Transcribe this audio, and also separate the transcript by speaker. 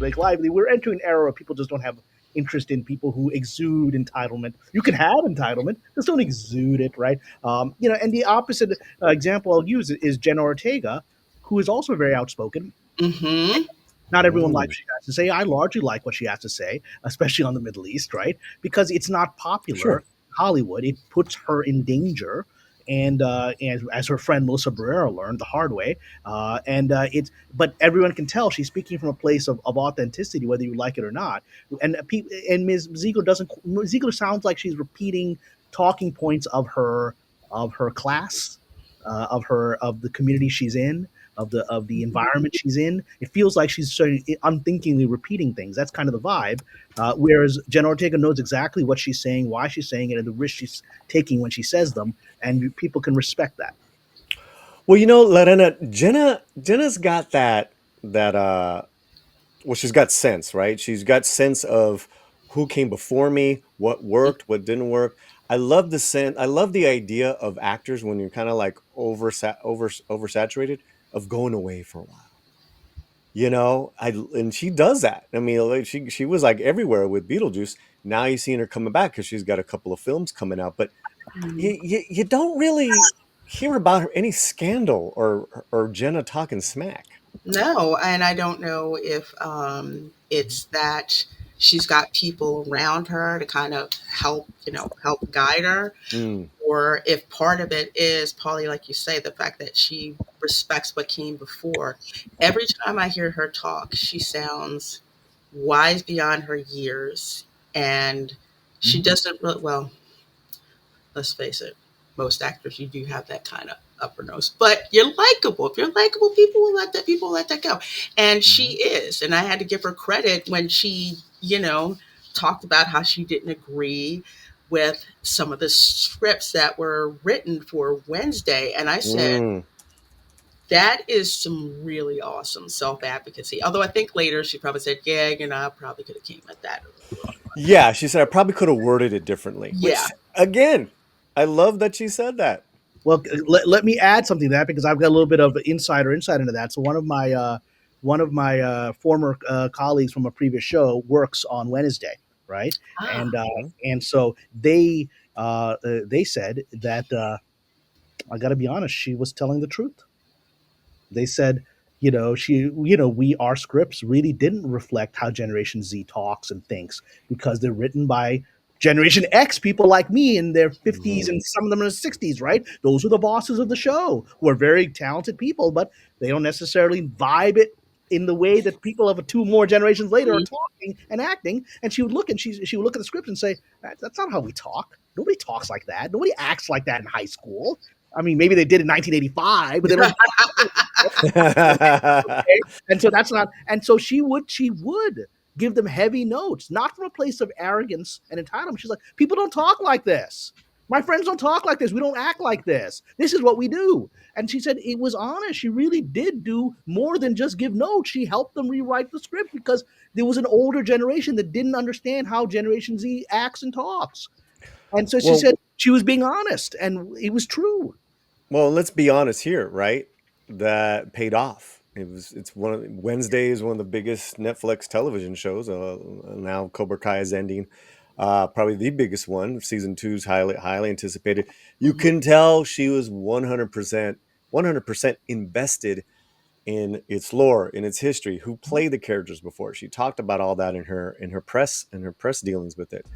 Speaker 1: make lively. We're entering an era where people just don't have interest in people who exude entitlement. You can have entitlement, just don't exude it, right? And the opposite example I'll use is Jenna Ortega, who is also very outspoken.
Speaker 2: Mm-hmm.
Speaker 1: Not everyone likes
Speaker 3: Mm,
Speaker 1: what she has to say. I largely like what she has to say, especially on the Middle East, right? Because it's not popular
Speaker 3: sure.
Speaker 1: in Hollywood. It puts her in danger. And as her friend Melissa Barrera learned the hard way, but everyone can tell she's speaking from a place of authenticity, whether you like it or not. And Ms. Ziegler doesn't. Ziegler sounds like she's repeating talking points of her class, of the community she's in, of the environment she's in. It feels like she's sort of unthinkingly repeating things. That's kind of the vibe. Whereas Jenna Ortega knows exactly what she's saying, why she's saying it, and the risk she's taking when she says them, and people can respect that.
Speaker 3: Well, Lorena, Jenna's got that well, she's got sense, right? She's got sense of who came before me, what worked, what didn't work. I love the sense. I love the idea of actors when you're kind of like oversaturated of going away for a while. And she does that. I mean, like, she was like everywhere with Beetlejuice. Now you're seeing her coming back because she's got a couple of films coming out, but you don't really hear about her any scandal or Jenna talking smack.
Speaker 2: No, and I don't know if it's that she's got people around her to kind of help guide her,
Speaker 3: Mm,
Speaker 2: or if part of it is probably, like you say, the fact that she respects what came before. Every time I hear her talk, she sounds wise beyond her years, and she
Speaker 1: Mhm.
Speaker 2: doesn't really, well, let's face it, most actors, you do have that kind of upper nose, but you're likable. If you're likable, people will let that go. And she
Speaker 1: Mhm.
Speaker 2: is. And I had to give her credit when she, talked about how she didn't agree with some of the scripts that were written for Wednesday. And I said,
Speaker 3: mm.
Speaker 2: that is some really awesome self advocacy. Although I think later she probably said, yeah, I probably could have came at that a little more.
Speaker 3: Yeah, she said I probably could have worded it differently.
Speaker 2: Yeah.
Speaker 3: Which again, I love that she said that.
Speaker 1: Well, let me add something to that because I've got a little bit of insight into that. So one of my former colleagues from a previous show works on Wednesday, right? And
Speaker 2: Ah.
Speaker 1: uh,
Speaker 3: Mhm.
Speaker 1: and so they said that I got to be honest, she was telling the truth. They said, we our scripts really didn't reflect how Generation Z talks and thinks because they're written by Generation X people like me in their 50s
Speaker 3: Mhm.
Speaker 1: and some of them in their 60s, right? Those are the bosses of the show who are very talented people, but they don't necessarily vibe it in the way that people of two more generations later are talking and acting. And she would look at the script and say, that's not how we talk. Nobody talks like that. Nobody acts like that in high school. I mean, maybe they did in 1985, but they don't okay? And so that's not, and so she would give them heavy notes, not from a place of arrogance and entitlement. She's like, people don't talk like this. My friends don't talk like this. We don't act like this. This is what we do. And she said it was honest. She really did do more than just give notes. She helped them rewrite the script because there was an older generation that didn't understand how Generation Z acts and talks. And so she
Speaker 3: well,
Speaker 1: said she was being honest, and it was true.
Speaker 3: well, let's be honest here, right? That paid off. It's Wednesday is one of the biggest Netflix television shows. Now Cobra Kai is ending. Probably the biggest one. Season two is highly anticipated. You
Speaker 2: Mhm.
Speaker 3: can tell she was 100% invested in its lore, in its history, who played the characters before. She talked about all that in her press dealings with it.